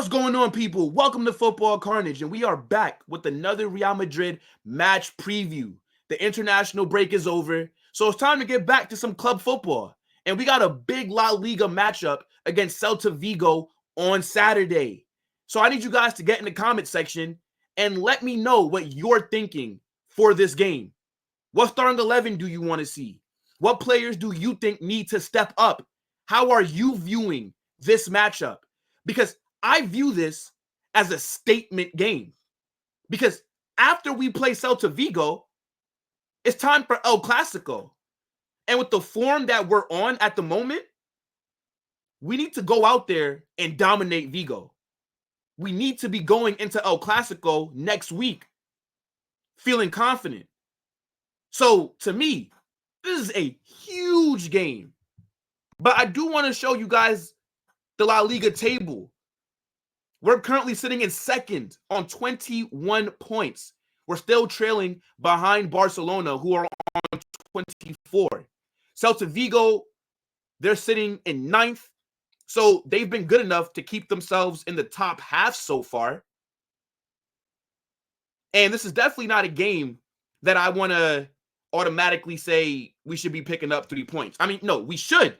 What's going on, people? Welcome to Football Carnage, and we are back with another Real Madrid match preview. The international break is over, so it's time to get back to some club football. And we got a big La Liga matchup against Celta Vigo on Saturday. So I need you guys to get in the comment section and let me know what you're thinking for this game. What starting 11 do you want to see? What players do you think need to step up? How are you viewing this matchup? Because I view this as a statement game. Because after we play Celta Vigo, it's time for El Clasico. And with the form that we're on at the moment, we need to go out there and dominate Vigo. We need to be going into El Clasico next week feeling confident. So to me, this is a huge game. But I do want to show you guys the La Liga table. We're currently sitting in second on 21 points. We're still trailing behind Barcelona, who are on 24. Celta Vigo, they're sitting in ninth. So they've been good enough to keep themselves in the top half so far. And this is definitely not a game that I want to automatically say we should be picking up 3 points. I mean, no, we should.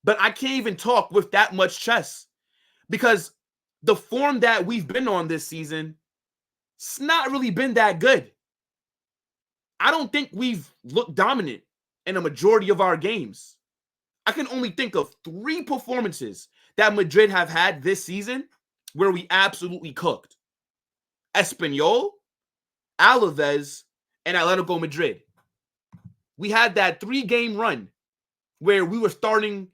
But I can't even talk with that much chess because the form that we've been on this season, it's not really been that good. I don't think we've looked dominant in a majority of our games. I can only think of 3 performances that Madrid have had this season where we absolutely cooked. Espanyol, Alaves, and Atletico Madrid. We had that 3-game run where we were starting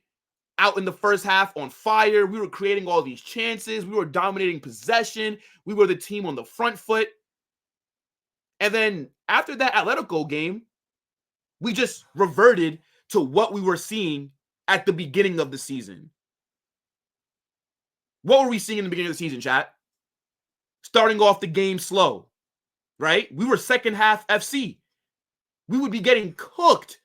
out in the first half on fire. We were creating all these chances. We were dominating possession. We were the team on the front foot. And then after that Atletico game, we just reverted to what we were seeing at the beginning of the season. What were we seeing in the beginning of the season, chat? Starting off the game slow, right? We were second half FC. We would be getting cooked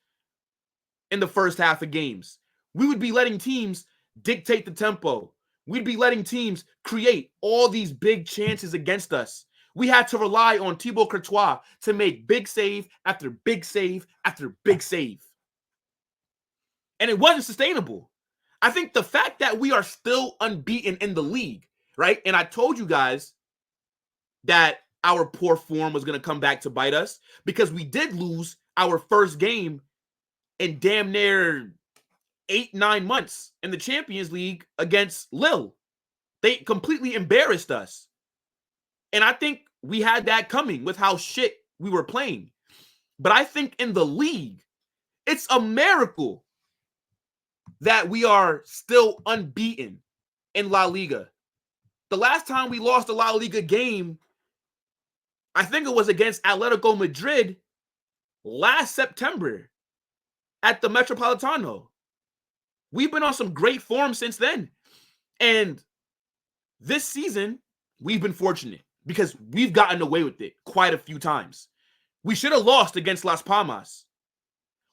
in the first half of games. We would be letting teams dictate the tempo. We'd be letting teams create all these big chances against us. We had to rely on Thibaut Courtois to make big save after big save after big save. And it wasn't sustainable. I think the fact that we are still unbeaten in the league, right? And I told you guys that our poor form was going to come back to bite us because we did lose our first game in damn near 8-9 months in the Champions League against Lille. They completely embarrassed us. And I think we had that coming with how shit we were playing. But I think in the league, it's a miracle that we are still unbeaten in La Liga. The last time we lost a La Liga game, I think it was against Atletico Madrid last September at the Metropolitano. We've been on some great form since then. And this season, we've been fortunate because we've gotten away with it quite a few times. We should have lost against Las Palmas.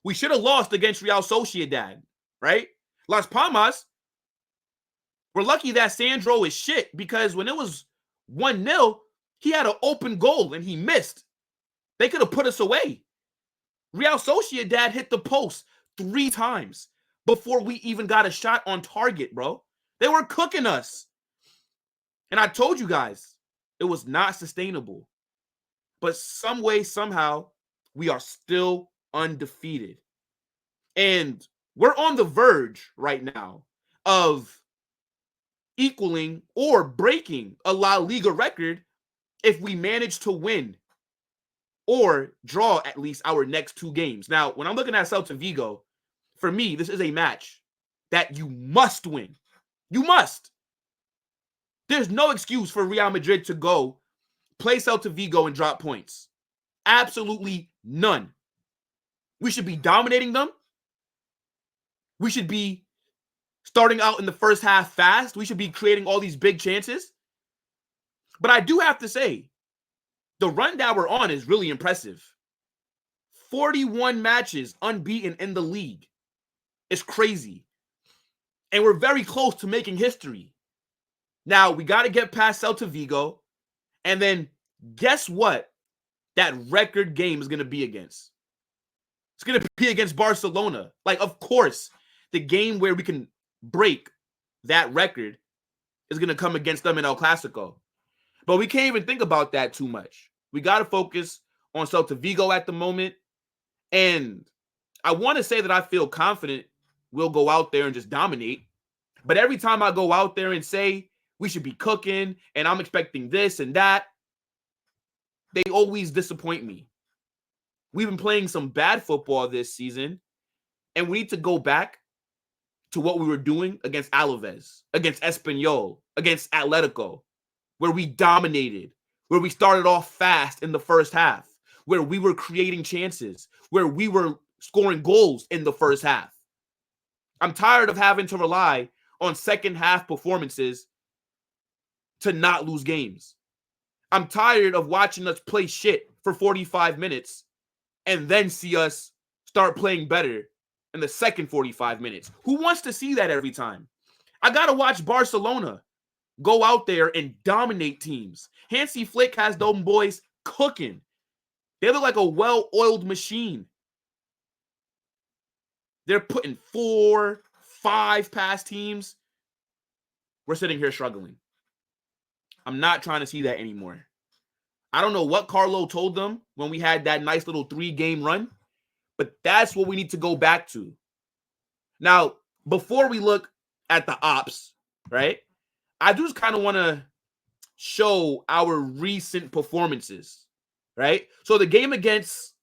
We should have lost against Real Sociedad, right? Las Palmas, we're lucky that Sandro is shit because when it was 1-0, he had an open goal and he missed. They could have put us away. Real Sociedad hit the post 3 times before we even got a shot on target, bro. They were cooking us. And I told you guys, it was not sustainable. But some way, somehow, we are still undefeated. And we're on the verge right now of equaling or breaking a La Liga record if we manage to win or draw at least our next 2 games. Now, when I'm looking at Celta Vigo, for me, this is a match that you must win. You must. There's no excuse for Real Madrid to go play Celta Vigo and drop points. Absolutely none. We should be dominating them. We should be starting out in the first half fast. We should be creating all these big chances. But I do have to say, the run that we're on is really impressive. 41 matches unbeaten in the league. It's crazy. And we're very close to making history. Now, we got to get past Celta Vigo. And then guess what that record game is going to be against? It's going to be against Barcelona. Like, of course, the game where we can break that record is going to come against them in El Clasico. But we can't even think about that too much. We got to focus on Celta Vigo at the moment. And I want to say that I feel confident we'll go out there and just dominate. But every time I go out there and say we should be cooking and I'm expecting this and that, they always disappoint me. We've been playing some bad football this season, and we need to go back to what we were doing against Alaves, against Espanyol, against Atletico, where we dominated, where we started off fast in the first half, where we were creating chances, where we were scoring goals in the first half. I'm tired of having to rely on second half performances to not lose games. I'm tired of watching us play shit for 45 minutes and then see us start playing better in the second 45 minutes. Who wants to see that every time? I got to watch Barcelona go out there and dominate teams. Hansi Flick has those boys cooking. They look like a well-oiled machine. They're putting 4, 5 past teams. We're sitting here struggling. I'm not trying to see that anymore. I don't know what Carlo told them when we had that nice little 3-game run, but that's what we need to go back to. Now, before we look at the ops, right, I just kind of want to show our recent performances, right? So the game against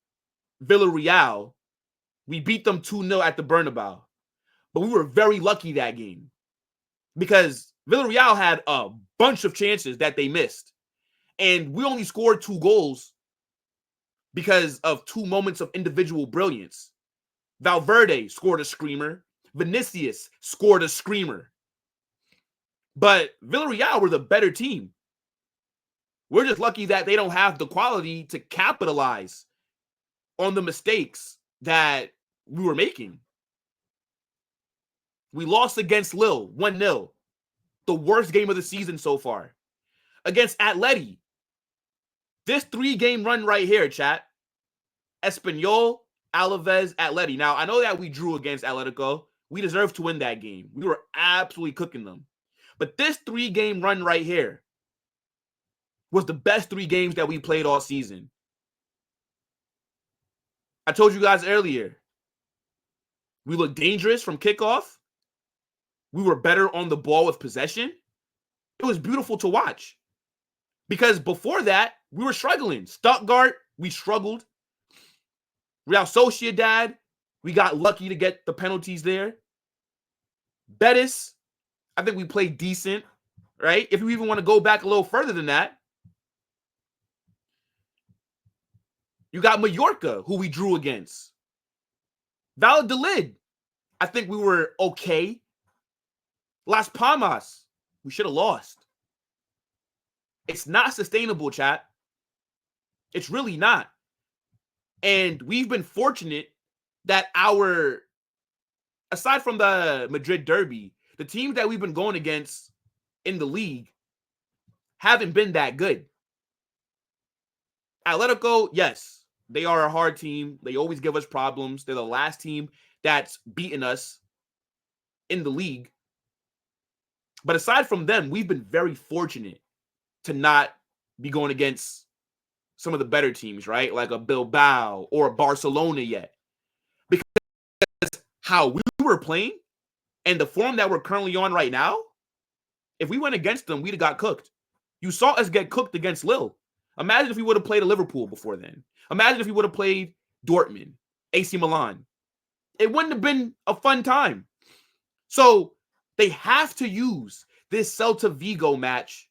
Villarreal, we beat them 2-0 at the Bernabeu, but we were very lucky that game because Villarreal had a bunch of chances that they missed. And we only scored 2 goals because of 2 moments of individual brilliance. Valverde scored a screamer. Vinicius scored a screamer. But Villarreal were the better team. We're just lucky that they don't have the quality to capitalize on the mistakes that we were making. We lost against Lille, 1-0. The worst game of the season so far. Against Atleti, this 3-game run right here, chat. Espanyol, Alaves, Atleti. Now, I know that we drew against Atletico. We deserved to win that game. We were absolutely cooking them. But this 3-game run right here was the best 3 games that we played all season. I told you guys earlier, we looked dangerous from kickoff. We were better on the ball with possession. It was beautiful to watch. Because before that, we were struggling. Stuttgart, we struggled. Real Sociedad, we got lucky to get the penalties there. Betis, I think we played decent, right? If we even want to go back a little further than that, you got Mallorca, who we drew against. Valladolid, I think we were okay. Las Palmas, we should have lost. It's not sustainable, chat. It's really not. And we've been fortunate that aside from the Madrid derby, the teams that we've been going against in the league haven't been that good. Atletico, yes, they are a hard team. They always give us problems. They're the last team that's beaten us in the league. But aside from them, we've been very fortunate to not be going against some of the better teams, right? Like a Bilbao or a Barcelona yet. Because how we were playing and the form that we're currently on right now, if we went against them, we'd have got cooked. You saw us get cooked against Lille. Imagine if we would have played a Liverpool before then. Imagine if we would have played Dortmund, AC Milan. It wouldn't have been a fun time. So they have to use this Celta Vigo match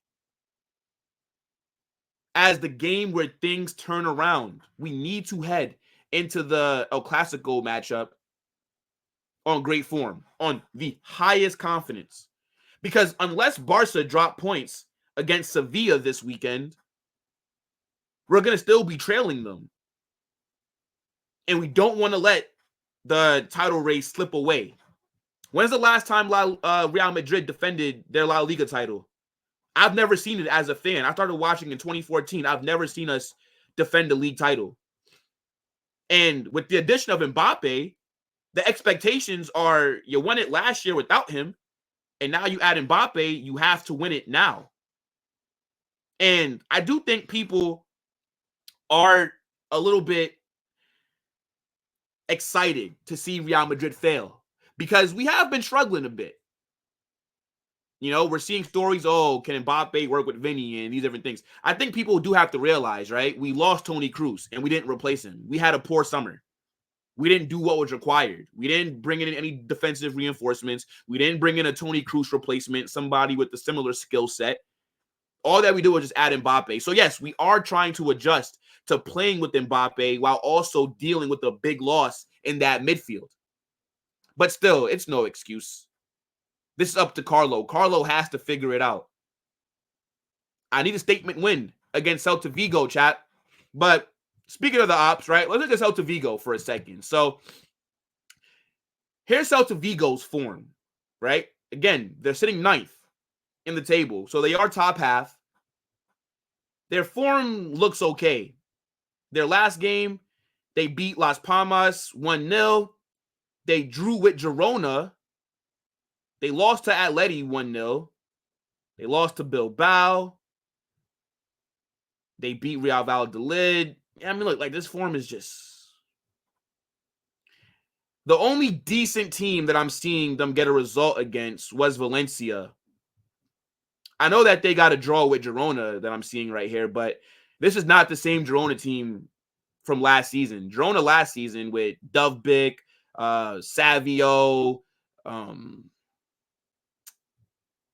as the game where things turn around. We need to head into the El Clasico matchup on great form, on the highest confidence. Because unless Barca drop points against Sevilla this weekend, we're going to still be trailing them. And we don't want to let the title race slip away. When's the last time Real Madrid defended their La Liga title? I've never seen it as a fan. I started watching in 2014. I've never seen us defend the league title. And with the addition of Mbappe, the expectations are you won it last year without him, and now you add Mbappe, you have to win it now. And I do think people are a little bit excited to see Real Madrid fail because we have been struggling a bit. You know, we're seeing stories, oh, can Mbappe work with Vinny and these different things. I think people do have to realize, right? We lost Toni Kroos and we didn't replace him. We had a poor summer. We didn't do what was required. We didn't bring in any defensive reinforcements. We didn't bring in a Toni Kroos replacement, somebody with a similar skill set. All that we do is just add Mbappe. So, yes, we are trying to adjust to playing with Mbappe while also dealing with a big loss in that midfield. But still, it's no excuse. This is up to Carlo. Carlo has to figure it out. I need a statement win against Celta Vigo, chat. But speaking of the ops, right, let's look at Celta Vigo for a second. So here's Celta Vigo's form, right? Again, they're sitting 9th in the table. So they are top half. Their form looks okay. Their last game, they beat Las Palmas 1-0. They drew with Girona. They lost to Atleti 1-0. They lost to Bilbao. They beat Real Valladolid. I mean, look, like this form is just... The only decent team that I'm seeing them get a result against was Valencia. I know that they got a draw with Girona that I'm seeing right here, but this is not the same Girona team from last season. Girona last season with Dovbyk, Savio,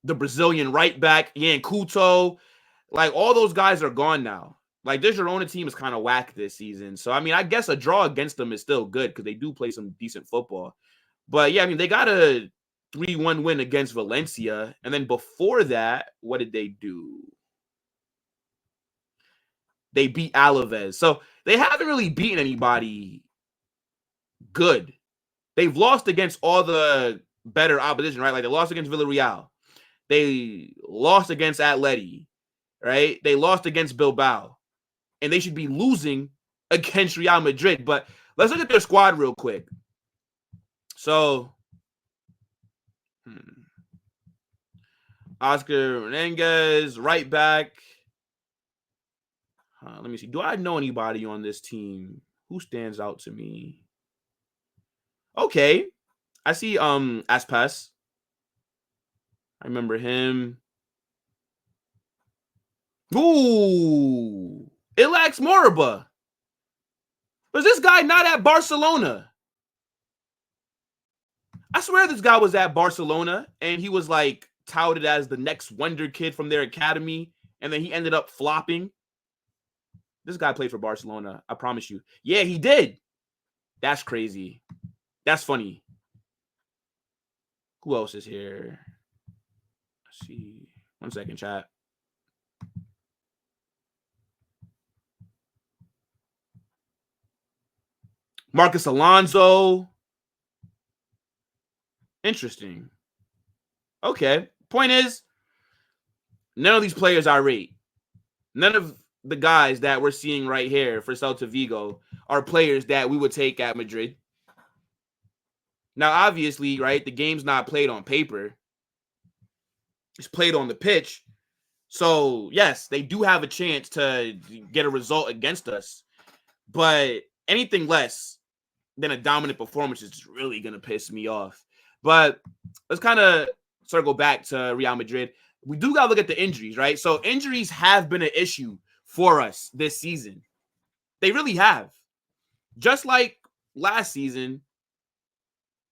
the Brazilian right back, Yan Couto, like all those guys are gone now. Like this Girona team is kind of whack this season. So, I mean, I guess a draw against them is still good because they do play some decent football. But, yeah, I mean, they got a 3-1 win against Valencia. And then before that, what did they do? They beat Alaves. So, they haven't really beaten anybody good. They've lost against all the better opposition, right? Like they lost against Villarreal. They lost against Atleti, right? They lost against Bilbao. And they should be losing against Real Madrid. But let's look at their squad real quick. So, Oscar Renenguez, right back. Let me see. Do I know anybody on this team? Who stands out to me? Okay. I see Aspas. I remember him. Ooh. Ilax Moriba. Was this guy not at Barcelona? I swear this guy was at Barcelona and he was like touted as the next wonder kid from their academy. And then he ended up flopping. This guy played for Barcelona. I promise you. Yeah, he did. That's crazy. That's funny. Who else is here? Let's see. 1 second, chat. Marcus Alonso. Interesting. Okay. Point is, none of these players I rate. None of the guys that we're seeing right here for Celta Vigo are players that we would take at Madrid. Now, obviously, right, the game's not played on paper. It's played on the pitch. So, yes, they do have a chance to get a result against us. But anything less than a dominant performance is just really going to piss me off. But let's kind of circle back to Real Madrid. We do got to look at the injuries, right? So injuries have been an issue for us this season. They really have. Just like last season,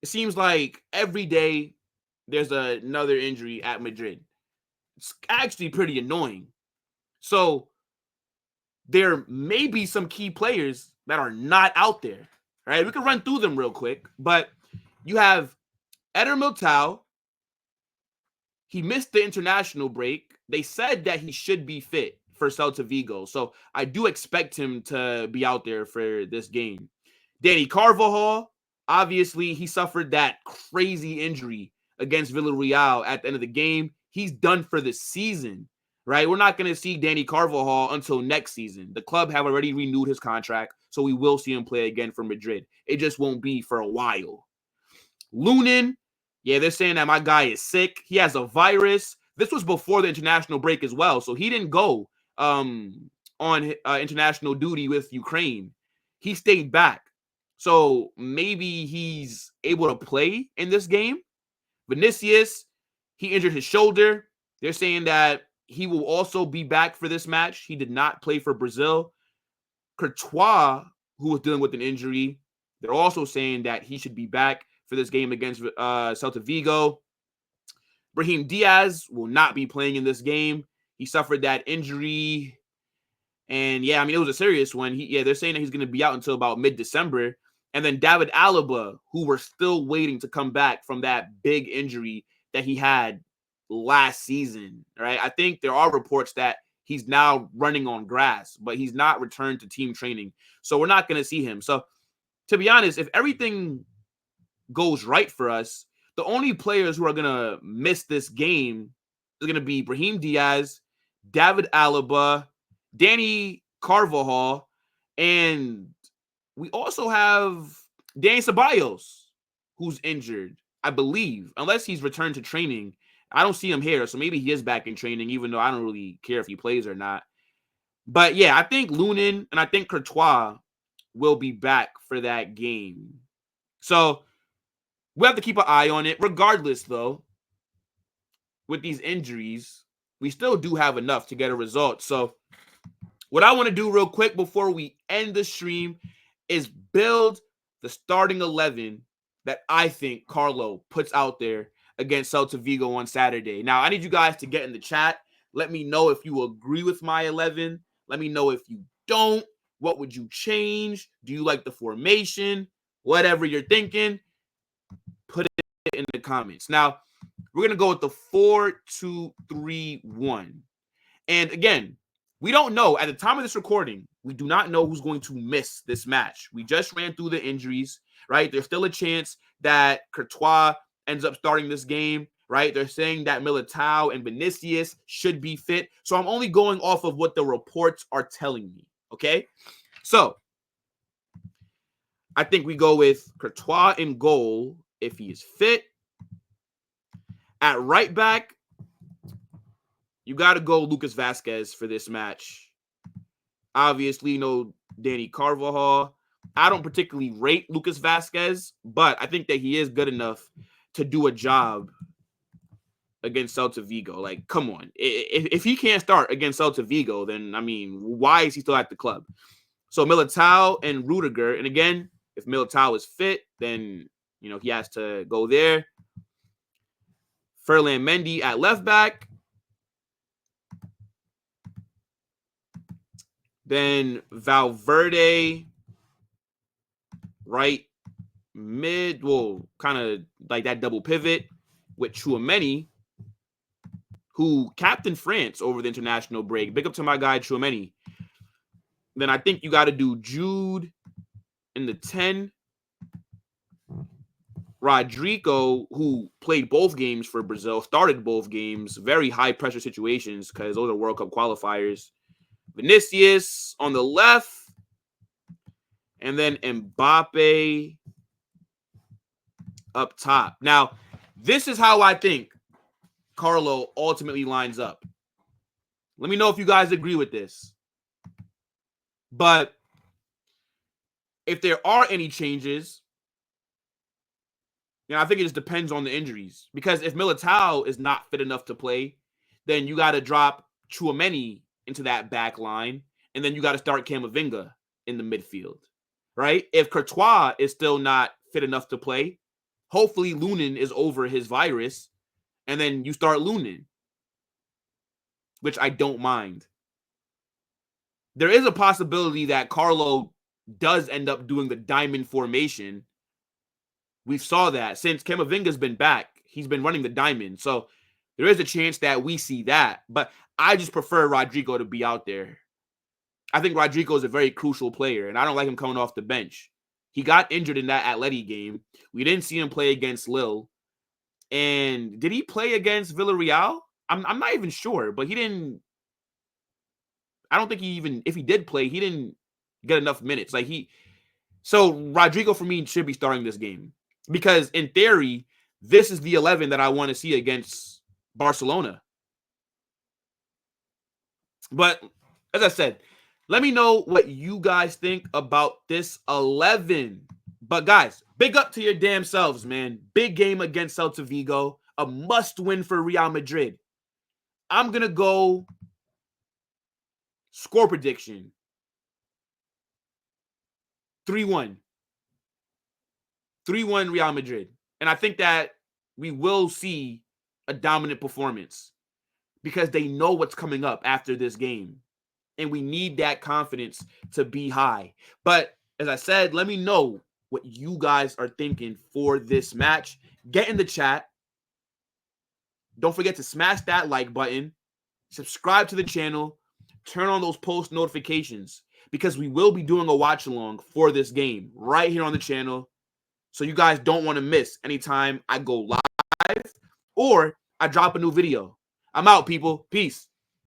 it seems like every day there's another injury at Madrid. It's actually pretty annoying. So there may be some key players that are not out there, right? We can run through them real quick, but you have Éder Militão. He missed the international break. They said that he should be fit for Celta Vigo, so I do expect him to be out there for this game. Dani Carvajal, obviously, he suffered that crazy injury against Villarreal at the end of the game. He's done for the season. right? We're not going to see Dani Carvajal until next season. The club have already renewed his contract, so we will see him play again for Madrid. It just won't be for a while. Lunin, yeah, they're saying that my guy is sick. He has a virus. This was before the international break as well, so he didn't go on international duty with Ukraine. He stayed back. So maybe he's able to play in this game. Vinicius, he injured his shoulder. They're saying that he will also be back for this match. He did not play for Brazil. Courtois, who was dealing with an injury, they're also saying that he should be back for this game against Celta Vigo. Brahim Diaz will not be playing in this game. He suffered that injury. And yeah, I mean, it was a serious one. They're saying that he's going to be out until about mid-December. And then David Alaba, who we're still waiting to come back from that big injury that he had last season, right? I think there are reports that he's now running on grass, but he's not returned to team training. So we're not going to see him. So to be honest, if everything goes right for us, the only players who are going to miss this game is going to be Brahim Diaz, David Alaba, Dani Carvajal, and we also have Dani Ceballos, who's injured, I believe, unless he's returned to training. I don't see him here, so maybe he is back in training, even though I don't really care if he plays or not. But yeah, I think Lunin and I think Courtois will be back for that game. So we have to keep an eye on it. Regardless, though, with these injuries, we still do have enough to get a result. So what I want to do real quick before we end the stream is build the starting 11 that I think Carlo puts out there against Celta Vigo on Saturday. Now, I need you guys to get in the chat. Let me know if you agree with my 11. Let me know if you don't. What would you change? Do you like the formation? Whatever you're thinking, put it in the comments. Now, we're going to go with the 4-2-3-1. And again, we don't know. At the time of this recording, we do not know who's going to miss this match. We just ran through the injuries, right? There's still a chance that Courtois ends up starting this game, right? They're saying that Militao and Vinicius should be fit. So I'm only going off of what the reports are telling me, okay? So I think we go with Courtois in goal if he is fit. At right back, you got to go Lucas Vazquez for this match. Obviously, no Dani Carvajal. I don't particularly rate Lucas Vazquez, but I think that he is good enough to do a job against Celta Vigo. Like, come on. If he can't start against Celta Vigo, then, I mean, why is he still at the club? So Militao and Rudiger. And again, if Militao is fit, then, you know, he has to go there. Ferland Mendy at left back. Then Valverde, right mid, well, kind of like that double pivot with Tchouaméni, who captained France over the international break. Big up to my guy, Tchouaméni. Then I think you got to do Jude in the 10. Rodrigo, who played both games for Brazil, started both games, very high-pressure situations because those are World Cup qualifiers. Vinicius on the left, and then Mbappe up top. Now, this is how I think Carlo ultimately lines up. Let me know if you guys agree with this. But if there are any changes, I think it just depends on the injuries. Because if Militao is not fit enough to play, then you got to drop Tchouaméni into that back line, and then you got to start Camavinga in the midfield, right? If Courtois is still not fit enough to play, hopefully Lunin is over his virus, and then you start Lunin, which I don't mind. There is a possibility that Carlo does end up doing the diamond formation. We saw that since Camavinga's been back, he's been running the diamond. So there is a chance that we see that. But I just prefer Rodrigo to be out there. I think Rodrigo is a very crucial player, and I don't like him coming off the bench. He got injured in that Atleti game. We didn't see him play against Lille. And did he play against Villarreal? I'm not even sure, but he didn't I don't think he even, if he did play, he didn't get enough minutes. So Rodrigo for me should be starting this game because in theory, this is the 11 that I want to see against Barcelona. But as I said, let me know what you guys think about this 11. But guys, big up to your damn selves, man. Big game against Celta Vigo. A must win for Real Madrid. I'm going to go score prediction. 3-1. 3-1 Real Madrid. And I think that we will see a dominant performance because they know what's coming up after this game. And we need that confidence to be high. But as I said, let me know what you guys are thinking for this match. Get in the chat. Don't forget to smash that like button. Subscribe to the channel. Turn on those post notifications because we will be doing a watch along for this game right here on the channel. So you guys don't want to miss anytime I go live or I drop a new video. I'm out, people. Peace.